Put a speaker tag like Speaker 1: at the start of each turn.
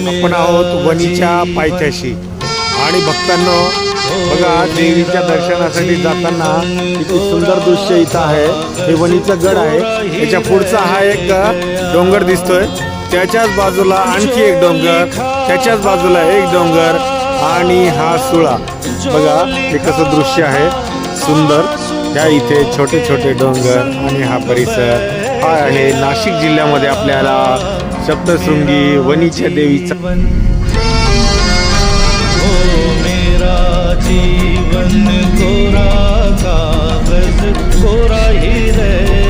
Speaker 1: आपण आहोत वणीच्या पायथ्याशी आणि भक्तांनो बघा देवीच्या दर्शनासाठी जाताना किती सुंदर दृश्य इथं आहे। हे वणीचं गड आहे, त्याच्या पुढचा हा एक डोंगर दिसतोय, त्याच्याच बाजूला आणखी एक डोंगर, त्याच्याच बाजूला एक डोंगर आणि हा सुळा। बघा हे कसं दृश्य आहे सुंदर। ह्या इथे छोटे छोटे डोंगर आणि हा परिसर हा आहे नाशिक जिल्ह्यामध्ये आपल्याला सप्तशृंगी वणीच्या देवीचा।
Speaker 2: जीवन कोरा कागज कोरा ही रह